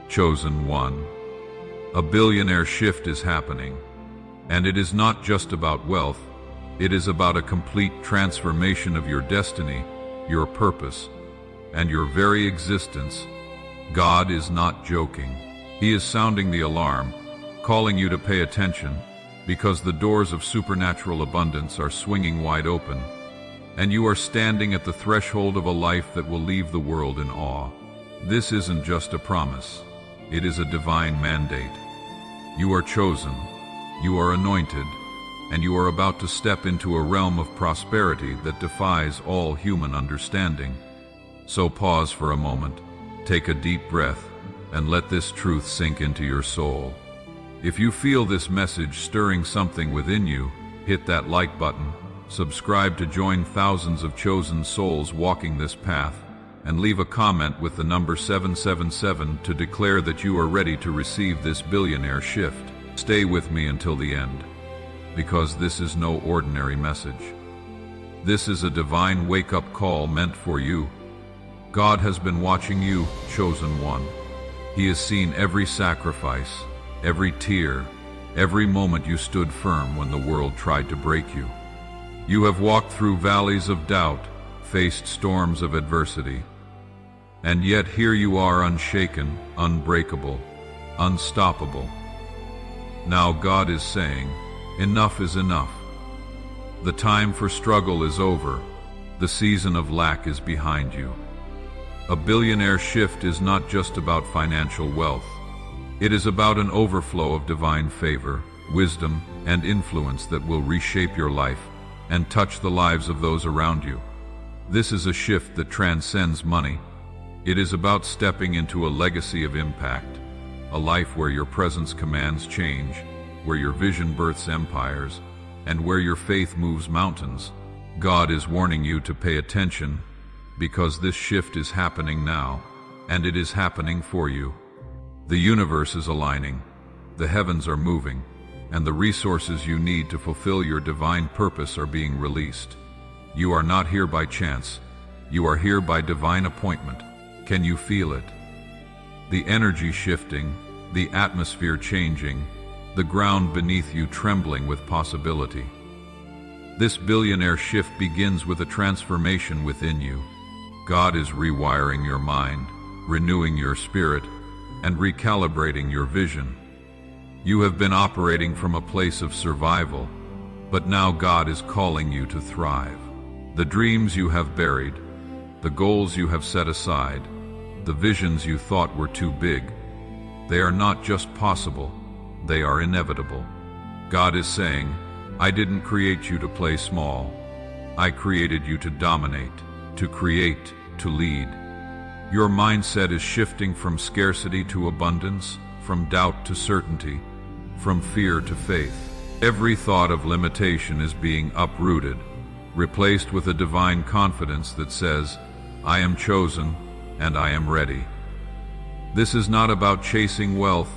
Chosen one. A billionaire shift is happening, and it is not just about wealth, it is about a complete transformation of your destiny, your purpose, and your very existence. God is not joking. He is sounding the alarm, calling you to pay attention, because the doors of supernatural abundance are swinging wide open, and you are standing at the threshold of a life that will leave the world in awe. This isn't just a promise, it is a divine mandate. You are chosen, you are anointed, and you are about to step into a realm of prosperity that defies all human understanding. So pause for a moment, take a deep breath, and let this truth sink into your soul. If you feel this message stirring something within you, hit that like button, subscribe to join thousands of chosen souls walking this path, and leave a comment with the number 777 to declare that you are ready to receive this billionaire shift. Stay with me until the end, because this is no ordinary message. This is a divine wake-up call meant for you. God has been watching you, chosen one. He has seen every sacrifice, every tear, every moment you stood firm when the world tried to break you. You have walked through valleys of doubt, faced storms of adversity, and yet here you are, unshaken, unbreakable, unstoppable. Now God is saying, enough is enough. The time for struggle is over. The season of lack is behind you. A billionaire shift is not just about financial wealth. It is about an overflow of divine favor, wisdom, and influence that will reshape your life and touch the lives of those around you. This is a shift that transcends money. It is about stepping into a legacy of impact, a life where your presence commands change, where your vision births empires, and where your faith moves mountains. God is warning you to pay attention, because this shift is happening now, and it is happening for you. The universe is aligning, the heavens are moving, and the resources you need to fulfill your divine purpose are being released. You are not here by chance. You are here by divine appointment. Can you feel it? The energy shifting, the atmosphere changing, the ground beneath you trembling with possibility. This billionaire shift begins with a transformation within you. God is rewiring your mind, renewing your spirit, and recalibrating your vision. You have been operating from a place of survival, but now God is calling you to thrive. The dreams you have buried, the goals you have set aside, the visions you thought were too big, they are not just possible, they are inevitable. God is saying, I didn't create you to play small. I created you to dominate, to create, to lead. Your mindset is shifting from scarcity to abundance, from doubt to certainty, from fear to faith. Every thought of limitation is being uprooted, replaced with a divine confidence that says, I am chosen and I am ready. This is not about chasing wealth,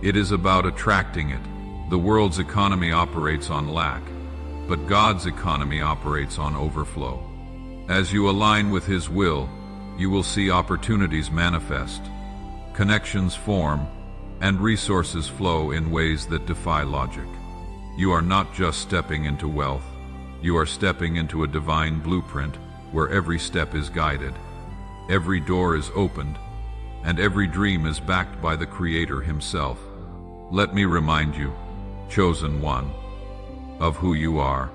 it is about attracting it. The world's economy operates on lack, but God's economy operates on overflow. As you align with His will, you will see opportunities manifest, connections form, and resources flow in ways that defy logic. You are not just stepping into wealth, you are stepping into a divine blueprint where every step is guided, every door is opened, and every dream is backed by the Creator Himself. Let me remind you, chosen one, of who you are.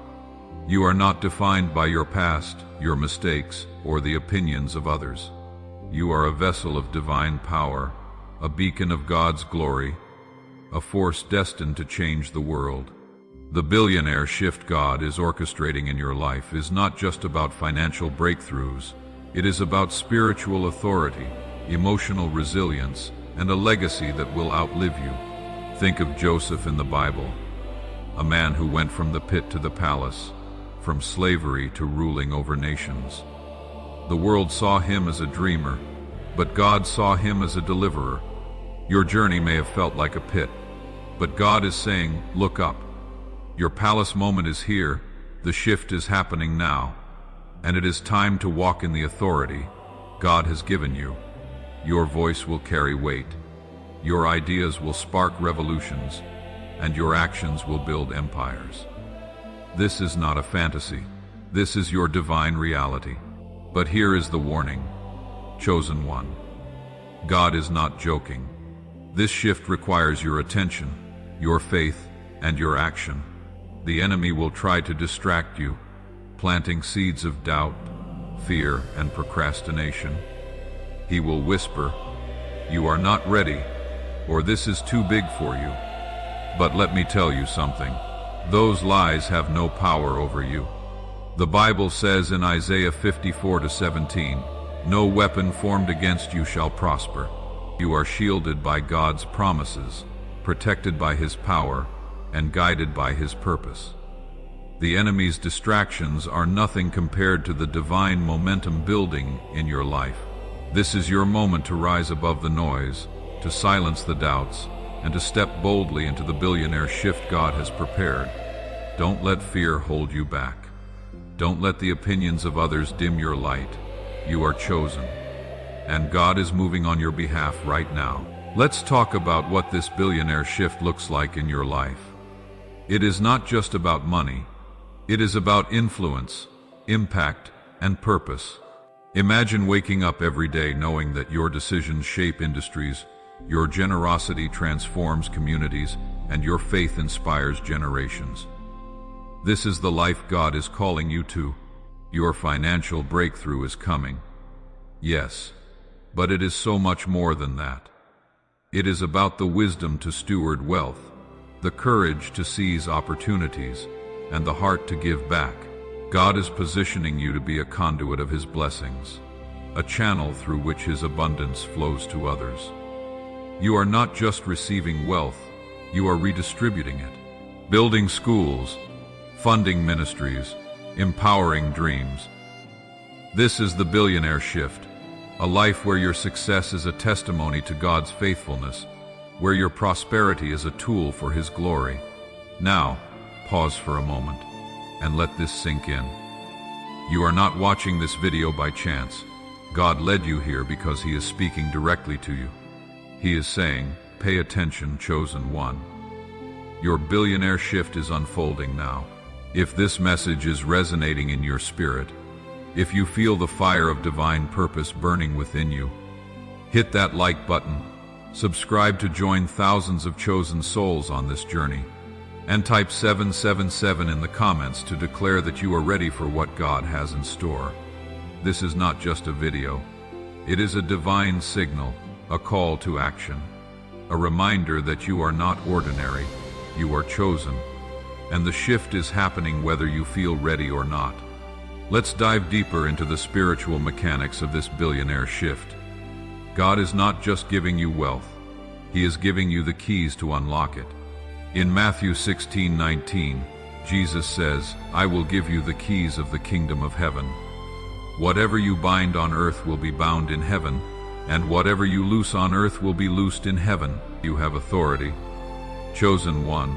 You are not defined by your past, your mistakes, or the opinions of others. You are a vessel of divine power, a beacon of God's glory, a force destined to change the world. The billionaire shift God is orchestrating in your life is not just about financial breakthroughs. It is about spiritual authority, emotional resilience, and a legacy that will outlive you. Think of Joseph in the Bible, a man who went from the pit to the palace, from slavery to ruling over nations. The world saw him as a dreamer, but God saw him as a deliverer. Your journey may have felt like a pit, but God is saying, look up. Your palace moment is here, the shift is happening now, and it is time to walk in the authority God has given you. Your voice will carry weight. Your ideas will spark revolutions, and your actions will build empires. This is not a fantasy. This is your divine reality. But here is the warning. Chosen one. God is not joking. This shift requires your attention, your faith, and your action. The enemy will try to distract you, planting seeds of doubt, fear, and procrastination. He will whisper, "You are not ready," or "This is too big for you." But let me tell you something. Those lies have no power over you. The Bible says in Isaiah 54:17, "No weapon formed against you shall prosper." You are shielded by God's promises, protected by His power, and guided by His purpose. The enemy's distractions are nothing compared to the divine momentum building in your life. This is your moment to rise above the noise, to silence the doubts, and to step boldly into the billionaire shift God has prepared. Don't let fear hold you back. Don't let the opinions of others dim your light. You are chosen, and God is moving on your behalf right now. Let's talk about what this billionaire shift looks like in your life. It is not just about money. It is about influence, impact, and purpose. Imagine waking up every day knowing that your decisions shape industries, your generosity transforms communities, and your faith inspires generations. This is the life God is calling you to. Your financial breakthrough is coming. Yes, but it is so much more than that. It is about the wisdom to steward wealth, the courage to seize opportunities, and the heart to give back. God is positioning you to be a conduit of His blessings, a channel through which His abundance flows to others. You are not just receiving wealth, you are redistributing it, building schools, funding ministries, empowering dreams. This is the billionaire shift, a life where your success is a testimony to God's faithfulness, where your prosperity is a tool for His glory. Now, pause for a moment and let this sink in. You are not watching this video by chance. God led you here because He is speaking directly to you. He is saying, "Pay attention, chosen one." Your billionaire shift is unfolding now. If this message is resonating in your spirit, if you feel the fire of divine purpose burning within you, hit that like button, subscribe to join thousands of chosen souls on this journey, and type 777 in the comments to declare that you are ready for what God has in store. This is not just a video. It is a divine signal, a call to action, a reminder that you are not ordinary, you are chosen, and the shift is happening whether you feel ready or not. Let's dive deeper into the spiritual mechanics of this billionaire shift. God is not just giving you wealth, He is giving you the keys to unlock it. In Matthew 16:19, Jesus says, "I will give you the keys of the kingdom of heaven. Whatever you bind on earth will be bound in heaven, and whatever you loose on earth will be loosed in heaven." You have authority. Chosen one.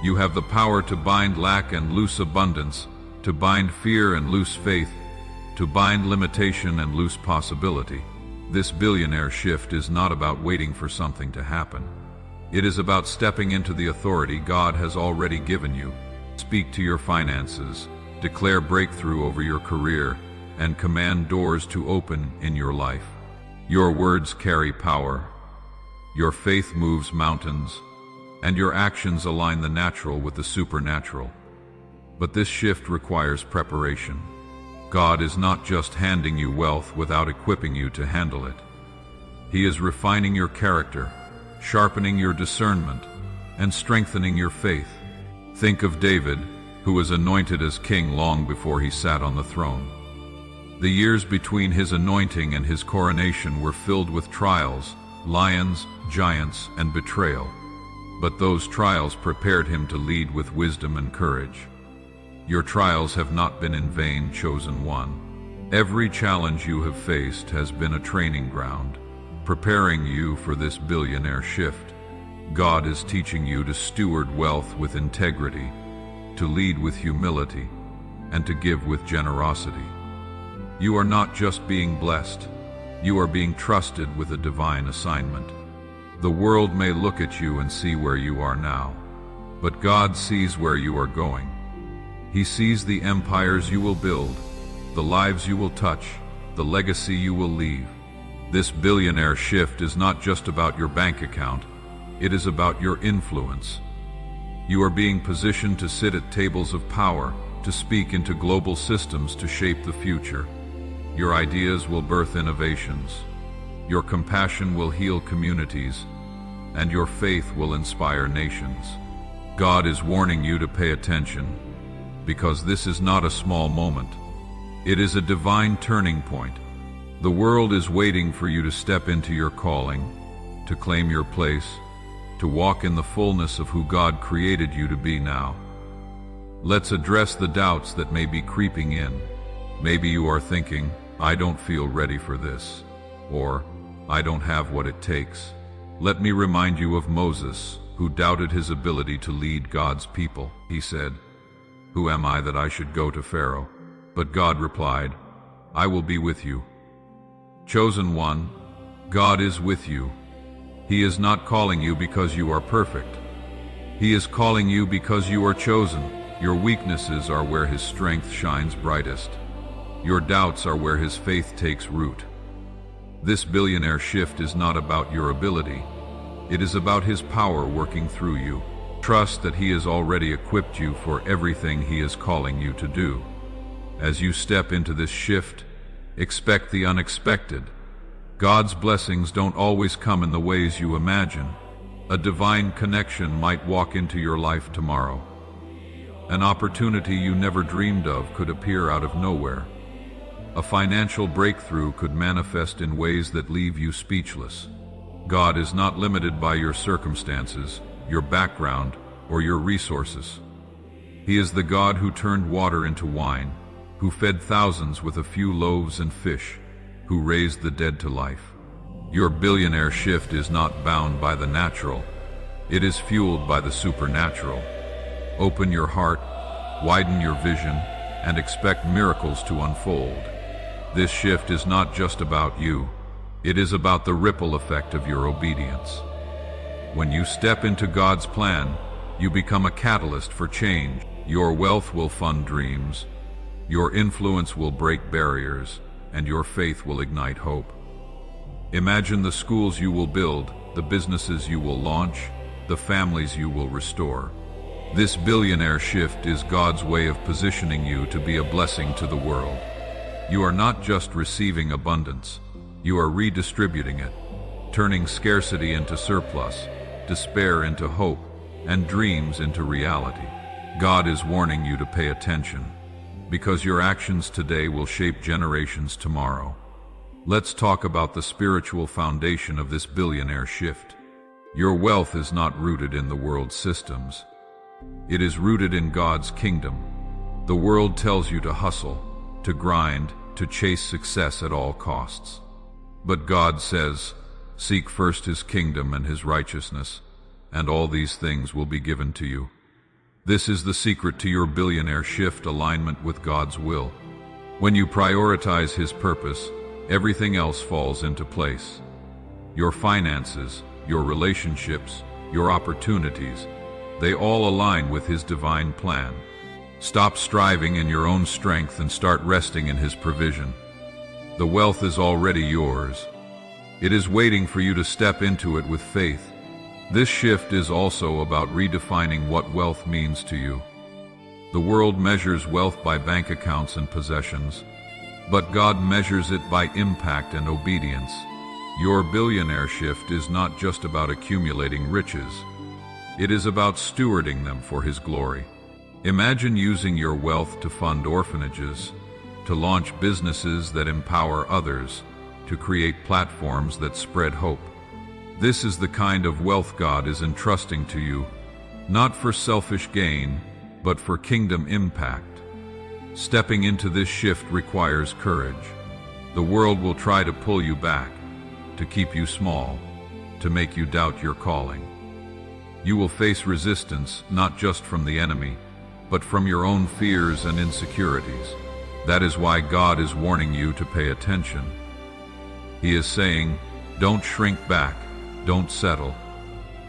You have the power to bind lack and loose abundance, to bind fear and loose faith, to bind limitation and loose possibility. This billionaire shift is not about waiting for something to happen. It is about stepping into the authority God has already given you. Speak to your finances, declare breakthrough over your career, and command doors to open in your life. Your words carry power. Your faith moves mountains, and your actions align the natural with the supernatural. But this shift requires preparation. God is not just handing you wealth without equipping you to handle it. He is refining your character, sharpening your discernment, and strengthening your faith. Think of David, who was anointed as king long before he sat on the throne. The years between his anointing and his coronation were filled with trials, lions, giants, and betrayal. But those trials prepared him to lead with wisdom and courage. Your trials have not been in vain, chosen one. Every challenge you have faced has been a training ground, preparing you for this billionaire shift. God is teaching you to steward wealth with integrity, to lead with humility, and to give with generosity. You are not just being blessed, you are being trusted with a divine assignment. The world may look at you and see where you are now, but God sees where you are going. He sees the empires you will build, the lives you will touch, the legacy you will leave. This billionaire shift is not just about your bank account, it is about your influence. You are being positioned to sit at tables of power, to speak into global systems to shape the future. Your ideas will birth innovations. Your compassion will heal communities, and your faith will inspire nations. God is warning you to pay attention, because this is not a small moment. It is a divine turning point. The world is waiting for you to step into your calling, to claim your place, to walk in the fullness of who God created you to be now. Let's address the doubts that may be creeping in. Maybe you are thinking, I don't feel ready for this, or I don't have what it takes. Let me remind you of Moses, who doubted his ability to lead God's people. He said, "Who am I that I should go to Pharaoh?" But God replied, "I will be with you." Chosen one, God is with you. He is not calling you because you are perfect. He is calling you because you are chosen. Your weaknesses are where His strength shines brightest. Your doubts are where His faith takes root. This billionaire shift is not about your ability. It is about His power working through you. Trust that He has already equipped you for everything He is calling you to do. As you step into this shift, expect the unexpected. God's blessings don't always come in the ways you imagine. A divine connection might walk into your life tomorrow. An opportunity you never dreamed of could appear out of nowhere. A financial breakthrough could manifest in ways that leave you speechless. God is not limited by your circumstances, your background, or your resources. He is the God who turned water into wine, who fed thousands with a few loaves and fish, who raised the dead to life. Your billionaire shift is not bound by the natural. It is fueled by the supernatural. Open your heart, widen your vision, and expect miracles to unfold. This shift is not just about you. It is about the ripple effect of your obedience. When you step into God's plan, you become a catalyst for change. Your wealth will fund dreams, your influence will break barriers, and your faith will ignite hope. Imagine the schools you will build, the businesses you will launch, the families you will restore. This billionaire shift is God's way of positioning you to be a blessing to the world. You are not just receiving abundance, you are redistributing it, turning scarcity into surplus, despair into hope, and dreams into reality. God is warning you to pay attention, because your actions today will shape generations tomorrow. Let's talk about the spiritual foundation of this billionaire shift. Your wealth is not rooted in the world's systems. It is rooted in God's kingdom. The world tells you to hustle, to grind, to chase success at all costs. But God says, seek first His kingdom and His righteousness, and all these things will be given to you. This is the secret to your billionaire shift: alignment with God's will. When you prioritize His purpose, everything else falls into place. Your finances, your relationships, your opportunities, they all align with His divine plan. Stop striving in your own strength and start resting in His provision. The wealth is already yours. It is waiting for you to step into it with faith. This shift is also about redefining what wealth means to you. The world measures wealth by bank accounts and possessions, but God measures it by impact and obedience. Your billionaire shift is not just about accumulating riches. It is about stewarding them for His glory. Imagine using your wealth to fund orphanages, to launch businesses that empower others, to create platforms that spread hope. This is the kind of wealth God is entrusting to you, not for selfish gain, but for kingdom impact. Stepping into this shift requires courage. The world will try to pull you back, to keep you small, to make you doubt your calling. You will face resistance not just from the enemy, but from your own fears and insecurities. That is why God is warning you to pay attention. He is saying, don't shrink back, Don't settle.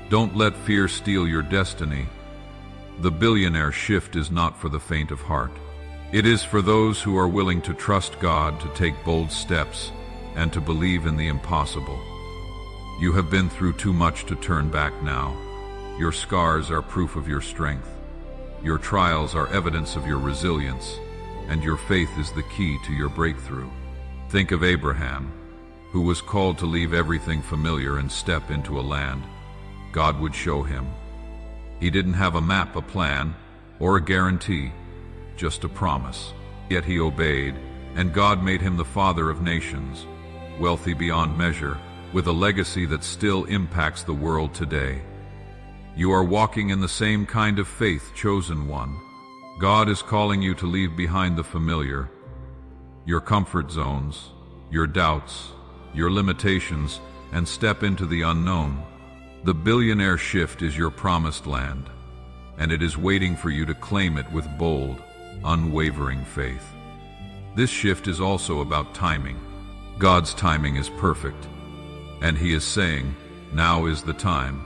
Don't let fear steal your destiny. The billionaire shift is not for the faint of heart. It is for those who are willing to trust God, to take bold steps, and to believe in the impossible. You have been through too much to turn back now. Your scars are proof of your strength. Your trials are evidence of your resilience, and your faith is the key to your breakthrough. Think of Abraham, who was called to leave everything familiar and step into a land God would show him. He didn't have a map, a plan, or a guarantee, just a promise. Yet he obeyed, and God made him the father of nations, wealthy beyond measure, with a legacy that still impacts the world today. You are walking in the same kind of faith, chosen one. God is calling you to leave behind the familiar, your comfort zones, your doubts, your limitations, and step into the unknown. The billionaire shift is your promised land, and it is waiting for you to claim it with bold, unwavering faith. This shift is also about timing. God's timing is perfect, and He is saying, now is the time.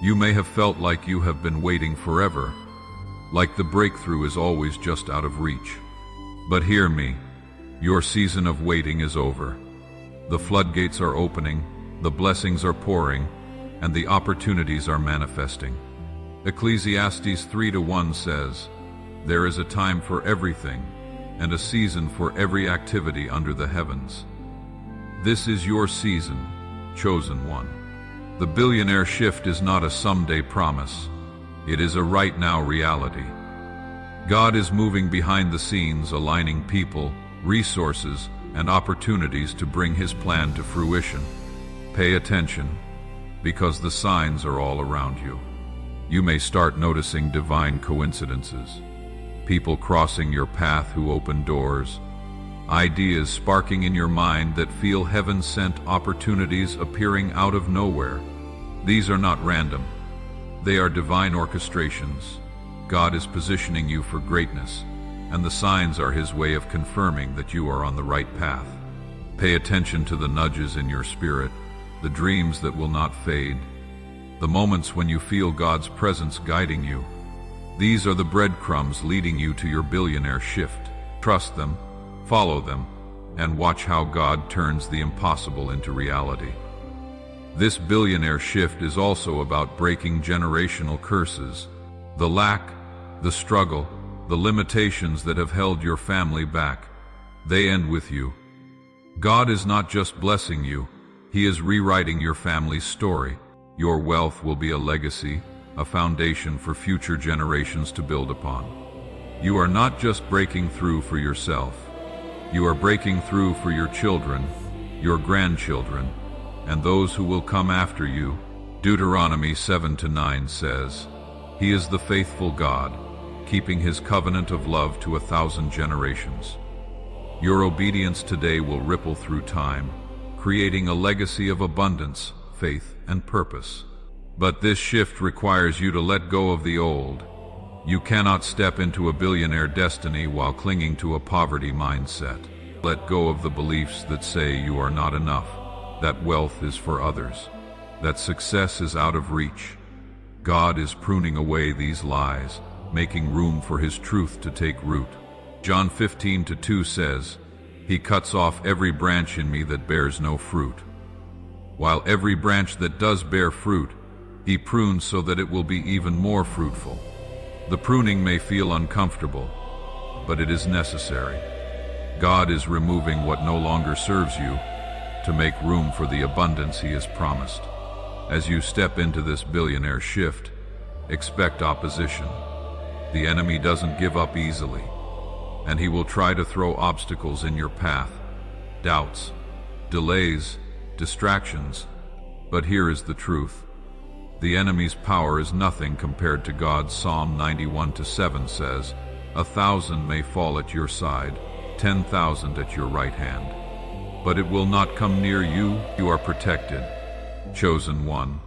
You may have felt like you have been waiting forever, like the breakthrough is always just out of reach. But hear me, your season of waiting is over. The floodgates are opening, the blessings are pouring, and the opportunities are manifesting. Ecclesiastes 3:1 says, there is a time for everything, and a season for every activity under the heavens. This is your season, chosen one. The billionaire shift is not a someday promise. It is a right now reality. God is moving behind the scenes, aligning people, resources, and opportunities to bring His plan to fruition. Pay attention, because the signs are all around you. You may start noticing divine coincidences, people crossing your path who open doors, ideas sparking in your mind that feel heaven-sent, opportunities appearing out of nowhere. These are not random. They are divine orchestrations. God is positioning you for greatness, and the signs are His way of confirming that you are on the right path. Pay attention to the nudges in your spirit, the dreams that will not fade, the moments when you feel God's presence guiding you. These are the breadcrumbs leading you to your billionaire shift. Trust them, follow them, and watch how God turns the impossible into reality. This billionaire shift is also about breaking generational curses. The lack, the struggle, the limitations that have held your family back, they end with you. God is not just blessing you, He is rewriting your family's story. Your wealth will be a legacy, a foundation for future generations to build upon. You are not just breaking through for yourself. You are breaking through for your children, your grandchildren, and those who will come after you. Deuteronomy 7:9 says, He is the faithful God, keeping His covenant of love to 1,000 generations. Your obedience today will ripple through time, creating a legacy of abundance, faith, and purpose. But this shift requires you to let go of the old. You cannot step into a billionaire destiny while clinging to a poverty mindset. Let go of the beliefs that say you are not enough, that wealth is for others, that success is out of reach. God is pruning away these lies, making room for His truth to take root. John 15:2 says, He cuts off every branch in me that bears no fruit, while every branch that does bear fruit, He prunes so that it will be even more fruitful. The pruning may feel uncomfortable, but it is necessary. God is removing what no longer serves you to make room for the abundance He has promised. As you step into this billionaire shift, expect opposition. The enemy doesn't give up easily, and he will try to throw obstacles in your path, doubts, delays, distractions. But here is the truth. The enemy's power is nothing compared to God's. Psalm 91:7 says, 1,000 may fall at your side, 10,000 at your right hand, but it will not come near you. You are protected, chosen one.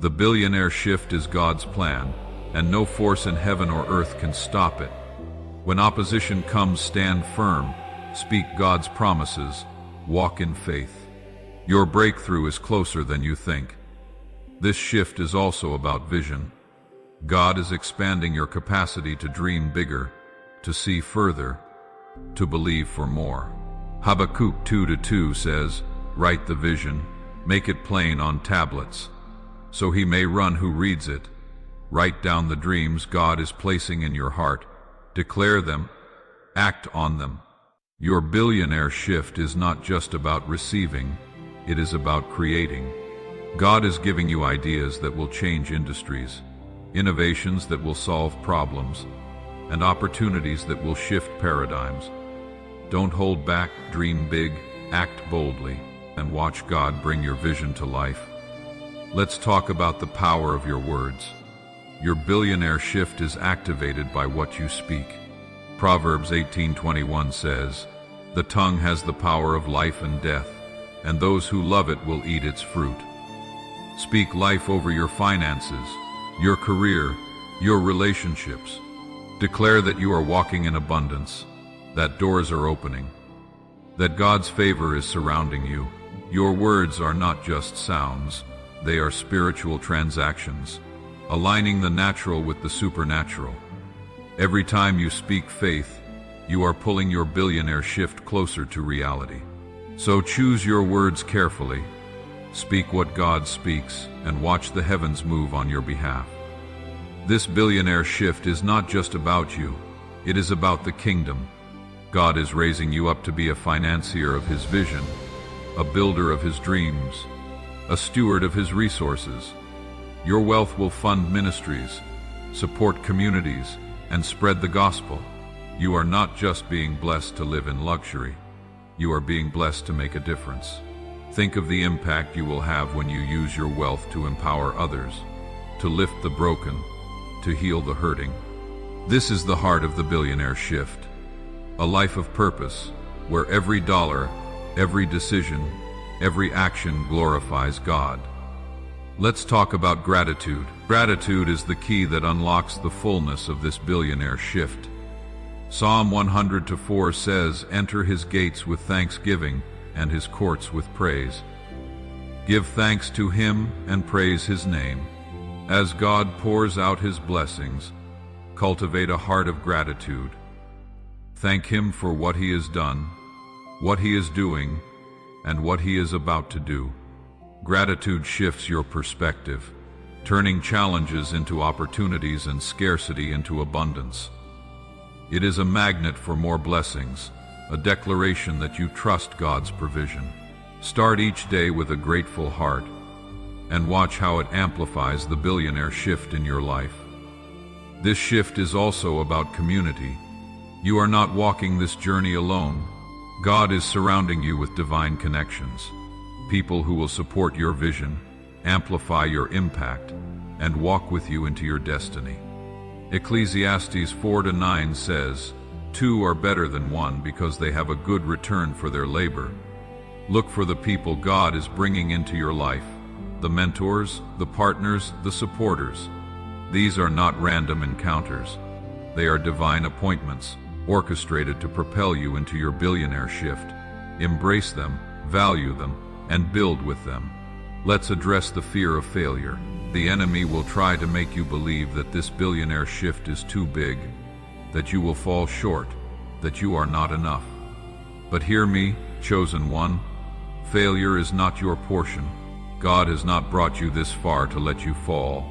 The billionaire shift is God's plan, and no force in heaven or earth can stop it. When opposition comes, stand firm, speak God's promises, walk in faith. Your breakthrough is closer than you think. This shift is also about vision. God is expanding your capacity to dream bigger, to see further, to believe for more. Habakkuk 2:2 says, "Write the vision, make it plain on tablets, so he may run who reads it." Write down the dreams God is placing in your heart. Declare them, act on them. Your billionaire shift is not just about receiving, it is about creating. God is giving you ideas that will change industries, innovations that will solve problems, and opportunities that will shift paradigms. Don't hold back, dream big, act boldly, and watch God bring your vision to life. Let's talk about the power of your words. Your billionaire shift is activated by what you speak. Proverbs 18:21 says, "The tongue has the power of life and death, and those who love it will eat its fruit." Speak life over your finances, your career, your relationships. Declare that you are walking in abundance, that doors are opening, that God's favor is surrounding you. Your words are not just sounds, they are spiritual transactions, aligning the natural with the supernatural. Every time you speak faith, you are pulling your billionaire shift closer to reality. So choose your words carefully. Speak what God speaks and watch the heavens move on your behalf. This billionaire shift is not just about you, it is about the kingdom. God is raising you up to be a financier of His vision, a builder of His dreams, a steward of His resources. Your wealth will fund ministries, support communities, and spread the gospel. You are not just being blessed to live in luxury, you are being blessed to make a difference. Think of the impact you will have when you use your wealth to empower others, to lift the broken, to heal the hurting. This is the heart of the billionaire shift. A life of purpose, where every dollar, every decision, every action glorifies God. Let's talk about gratitude. Gratitude is the key that unlocks the fullness of this billionaire shift. Psalm 100:4 says, "Enter His gates with thanksgiving and His courts with praise." Give thanks to Him and praise His name. As God pours out His blessings, cultivate a heart of gratitude. Thank Him for what He has done, what He is doing, and what He is about to do. Gratitude shifts your perspective, turning challenges into opportunities and scarcity into abundance. It is a magnet for more blessings, a declaration that you trust God's provision. Start each day with a grateful heart, and watch how it amplifies the billionaire shift in your life. This shift is also about community. You are not walking this journey alone. God is surrounding you with divine connections, people who will support your vision, amplify your impact, and walk with you into your destiny. Ecclesiastes 4:9 says, "Two are better than one because they have a good return for their labor." Look for the people God is bringing into your life, the mentors, the partners, the supporters. These are not random encounters. They are divine appointments, orchestrated to propel you into your billionaire shift. Embrace them, value them, and build with them. Let's address the fear of failure. The enemy will try to make you believe that this billionaire shift is too big, that you will fall short, that you are not enough. But hear me, chosen one, failure is not your portion. God has not brought you this far to let you fall.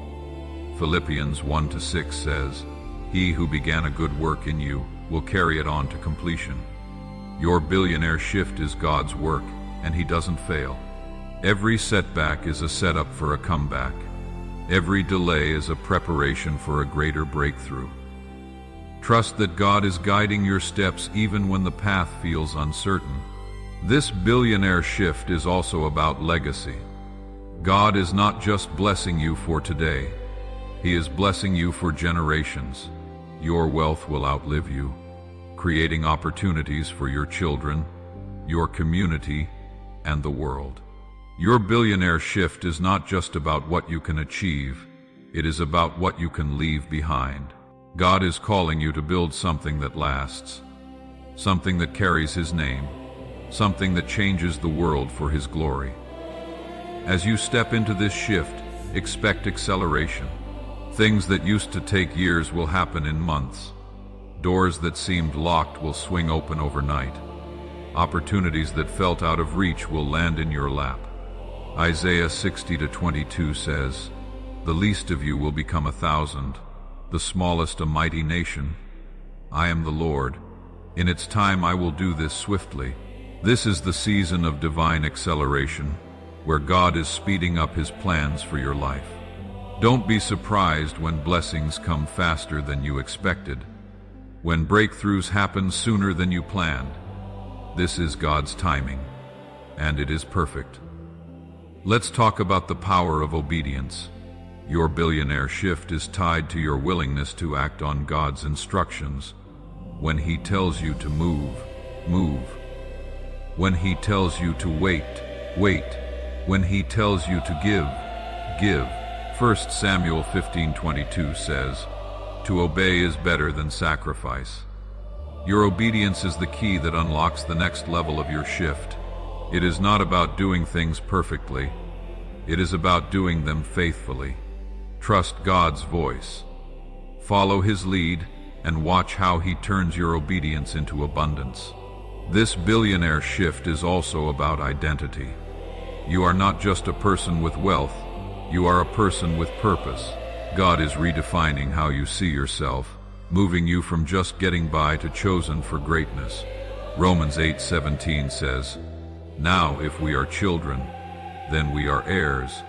Philippians 1:6 says, "He who began a good work in you will carry it on to completion." Your billionaire shift is God's work, and He doesn't fail. Every setback is a setup for a comeback. Every delay is a preparation for a greater breakthrough. Trust that God is guiding your steps even when the path feels uncertain. This billionaire shift is also about legacy. God is not just blessing you for today, He is blessing you for generations. Your wealth will outlive you, creating opportunities for your children, your community, and the world. Your billionaire shift is not just about what you can achieve, it is about what you can leave behind. God is calling you to build something that lasts, something that carries His name, something that changes the world for His glory. As you step into this shift, expect acceleration. Things that used to take years will happen in months. Doors that seemed locked will swing open overnight. Opportunities that felt out of reach will land in your lap. Isaiah 60:22 says, "The least of you will become 1,000, the smallest a mighty nation. I am the Lord. In its time I will do this swiftly." This is the season of divine acceleration, where God is speeding up His plans for your life. Don't be surprised when blessings come faster than you expected, when breakthroughs happen sooner than you planned. This is God's timing, and it is perfect. Let's talk about the power of obedience. Your billionaire shift is tied to your willingness to act on God's instructions. When He tells you to move, move. When He tells you to wait, wait. When He tells you to give, give. 1 Samuel 15:22 says, "To obey is better than sacrifice." Your obedience is the key that unlocks the next level of your shift. It is not about doing things perfectly. It is about doing them faithfully. Trust God's voice. Follow His lead and watch how He turns your obedience into abundance. This billionaire shift is also about identity. You are not just a person with wealth, you are a person with purpose. God is redefining how you see yourself, moving you from just getting by to chosen for greatness. Romans 8:17 says, "Now if we are children, then we are heirs,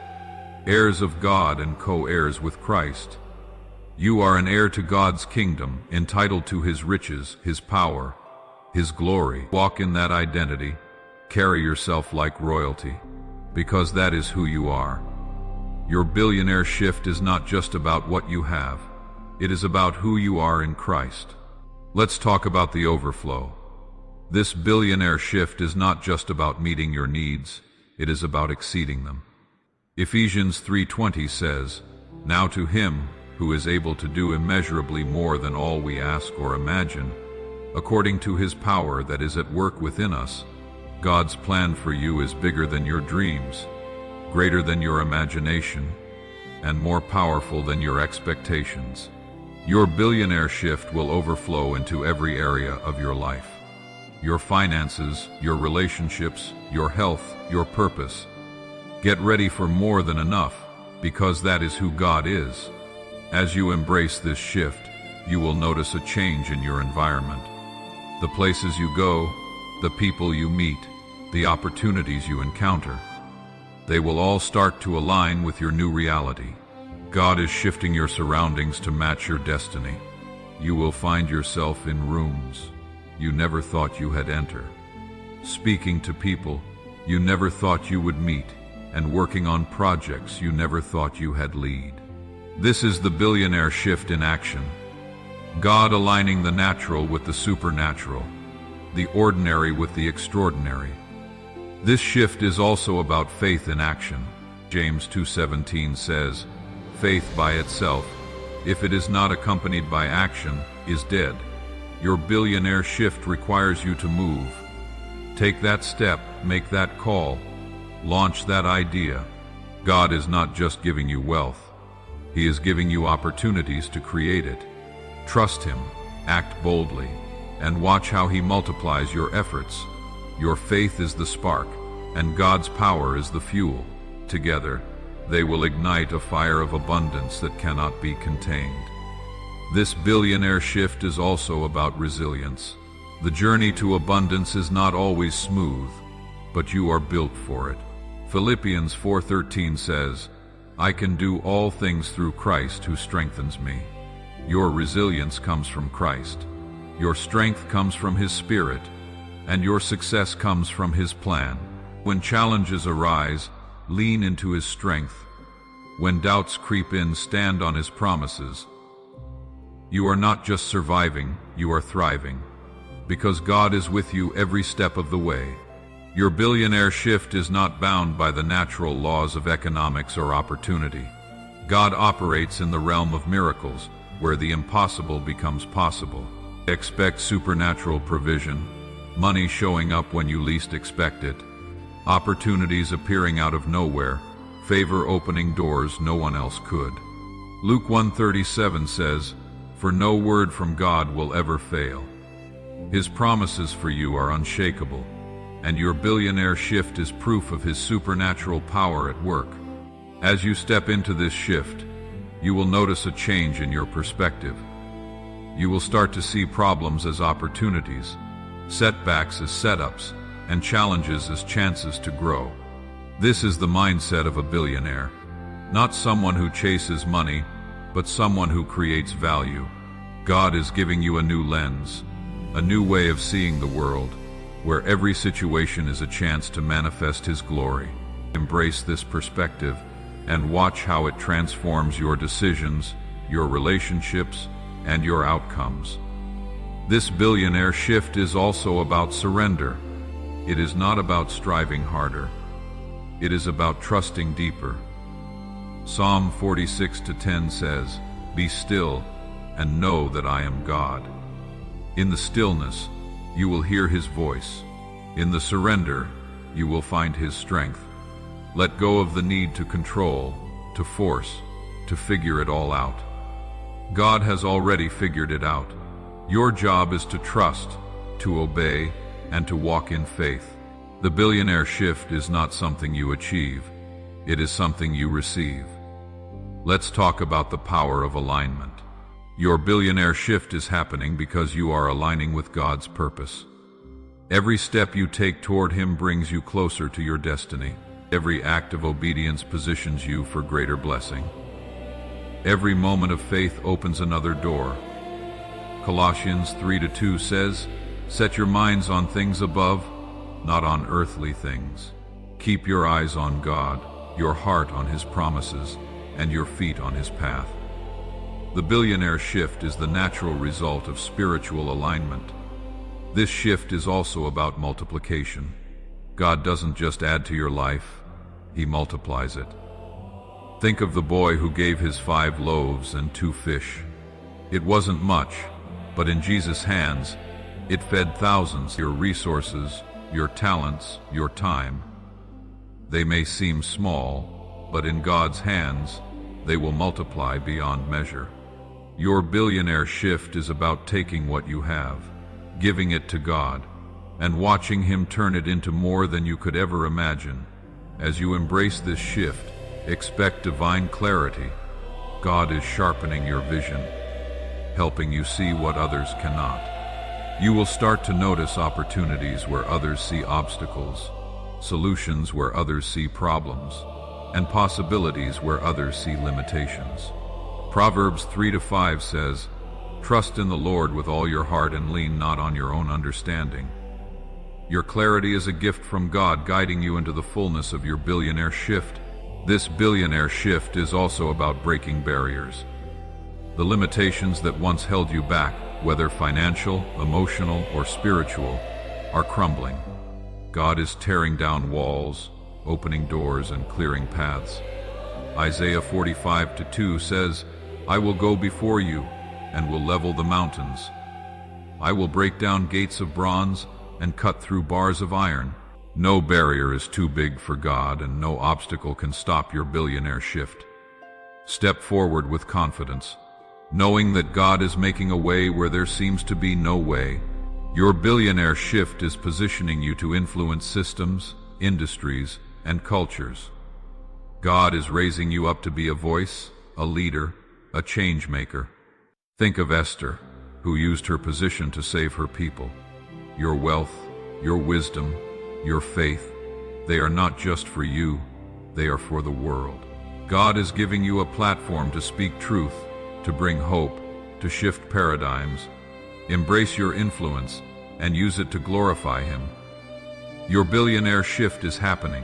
heirs of God and co-heirs with Christ." You are an heir to God's kingdom, entitled to His riches, His power, His glory. Walk in that identity, carry yourself like royalty, because that is who you are. Your billionaire shift is not just about what you have, it is about who you are in Christ. Let's talk about the overflow. This billionaire shift is not just about meeting your needs, it is about exceeding them. Ephesians 3:20 says, "Now to Him who is able to do immeasurably more than all we ask or imagine, according to His power that is at work within us." God's plan for you is bigger than your dreams, greater than your imagination, and more powerful than your expectations. Your billionaire shift will overflow into every area of your life. Your finances, your relationships, your health, your purpose. Get ready for more than enough, because that is who God is. As you embrace this shift, you will notice a change in your environment. The places you go, the people you meet, the opportunities you encounter, they will all start to align with your new reality. God is shifting your surroundings to match your destiny. You will find yourself in rooms you never thought you had entered, speaking to people you never thought you would meet, and working on projects you never thought you had lead. This is the billionaire shift in action. God aligning the natural with the supernatural, the ordinary with the extraordinary. This shift is also about faith in action. James 2:17 says, "Faith by itself, if it is not accompanied by action, is dead." Your billionaire shift requires you to move. Take that step, make that call, launch that idea. God is not just giving you wealth, He is giving you opportunities to create it. Trust Him, act boldly, and watch how He multiplies your efforts. Your faith is the spark, and God's power is the fuel. Together, they will ignite a fire of abundance that cannot be contained. This billionaire shift is also about resilience. The journey to abundance is not always smooth, but you are built for it. Philippians 4:13 says, "I can do all things through Christ who strengthens me." Your resilience comes from Christ. Your strength comes from His Spirit, and your success comes from His plan. When challenges arise, lean into His strength. When doubts creep in, stand on His promises. You are not just surviving, you are thriving, because God is with you every step of the way. Your billionaire shift is not bound by the natural laws of economics or opportunity. God operates in the realm of miracles, where the impossible becomes possible. Expect supernatural provision, money showing up when you least expect it, opportunities appearing out of nowhere, favor opening doors no one else could. Luke 1:37 says, "For no word from God will ever fail." His promises for you are unshakable, and your billionaire shift is proof of His supernatural power at work. As you step into this shift, you will notice a change in your perspective. You will start to see problems as opportunities, setbacks as setups, and challenges as chances to grow. This is the mindset of a billionaire, not someone who chases money, but someone who creates value. God is giving you a new lens, a new way of seeing the world, where every situation is a chance to manifest His glory. Embrace this perspective and watch how it transforms your decisions, your relationships, and your outcomes. This billionaire shift is also about surrender. It is not about striving harder. It is about trusting deeper. Psalm 46:10 says, "Be still and know that I am God." In the stillness, you will hear His voice. In the surrender, you will find His strength. Let go of the need to control, to force, to figure it all out. God has already figured it out. Your job is to trust, to obey, and to walk in faith. The billionaire shift is not something you achieve. It is something you receive. Let's talk about the power of alignment. Your billionaire shift is happening because you are aligning with God's purpose. Every step you take toward Him brings you closer to your destiny. Every act of obedience positions you for greater blessing. Every moment of faith opens another door. Colossians 3:2 says, "Set your minds on things above, not on earthly things." Keep your eyes on God, your heart on His promises, and your feet on His path. The billionaire shift is the natural result of spiritual alignment. This shift is also about multiplication. God doesn't just add to your life, He multiplies it. Think of the boy who gave his 5 loaves and 2 fish. It wasn't much, but in Jesus' hands, it fed thousands. Your resources, your talents, your time, they may seem small, but in God's hands, they will multiply beyond measure. Your billionaire shift is about taking what you have, giving it to God, and watching Him turn it into more than you could ever imagine. As you embrace this shift, expect divine clarity. God is sharpening your vision, helping you see what others cannot. You will start to notice opportunities where others see obstacles, solutions where others see problems, and possibilities where others see limitations. Proverbs 3:5 says, "Trust in the Lord with all your heart and lean not on your own understanding." Your clarity is a gift from God, guiding you into the fullness of your billionaire shift. This billionaire shift is also about breaking barriers. The limitations that once held you back, whether financial, emotional, or spiritual, are crumbling. God is tearing down walls, opening doors, and clearing paths. Isaiah 45:2 says, "I will go before you and will level the mountains. I will break down gates of bronze and cut through bars of iron." No barrier is too big for God, and no obstacle can stop your billionaire shift. Step forward with confidence, knowing that God is making a way where there seems to be no way. Your billionaire shift is positioning you to influence systems, industries, and cultures. God is raising you up to be a voice, a leader, a change maker. Think of Esther, who used her position to save her people. Your wealth, your wisdom, your faith, they are not just for you, they are for the world. God is giving you a platform to speak truth, to bring hope, to shift paradigms. Embrace your influence and use it to glorify Him. Your billionaire shift is happening.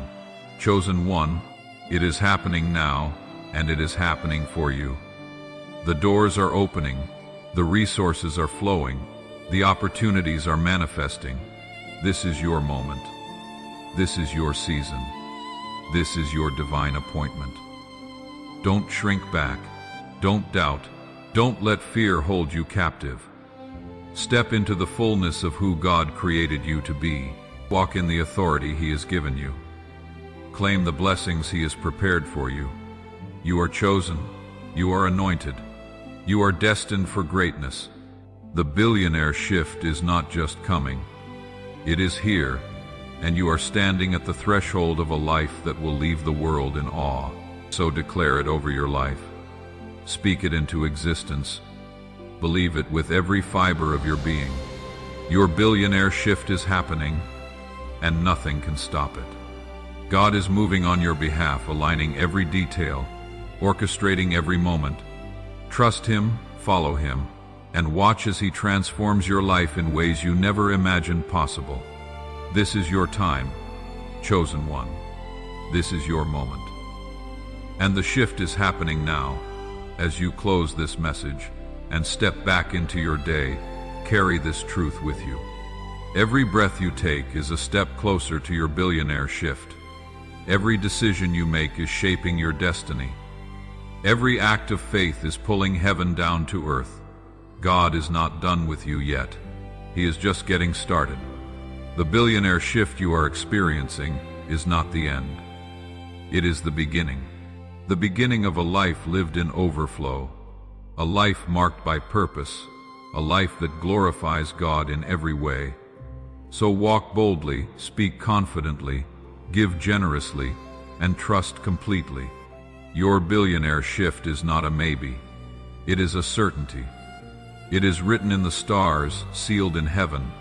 Chosen one, it is happening now, and it is happening for you. The doors are opening, the resources are flowing, the opportunities are manifesting. This is your moment. This is your season. This is your divine appointment. Don't shrink back. Don't doubt. Don't let fear hold you captive. Step into the fullness of who God created you to be. Walk in the authority He has given you. Claim the blessings He has prepared for you. You are chosen. You are anointed. You are destined for greatness. The billionaire shift is not just coming. It is here, and you are standing at the threshold of a life that will leave the world in awe. So declare it over your life. Speak it into existence. Believe it with every fiber of your being. Your billionaire shift is happening, and nothing can stop it. God is moving on your behalf, aligning every detail, orchestrating every moment. Trust Him, follow Him, and watch as He transforms your life in ways you never imagined possible. This is your time, chosen one. This is your moment. And the shift is happening now. As you close this message and step back into your day, carry this truth with you. Every breath you take is a step closer to your billionaire shift. Every decision you make is shaping your destiny. Every act of faith is pulling heaven down to earth. God is not done with you yet. He is just getting started. The billionaire shift you are experiencing is not the end. It is the beginning. The beginning of a life lived in overflow, a life marked by purpose, a life that glorifies God in every way. So walk boldly, speak confidently, give generously, and trust completely. Your billionaire shift is not a maybe. It is a certainty. It is written in the stars, sealed in heaven,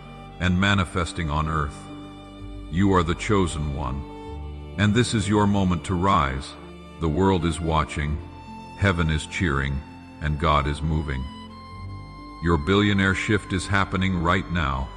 and manifesting on earth. You are the chosen one, and this is your moment to rise. The world is watching, heaven is cheering, and God is moving. Your billionaire shift is happening right now.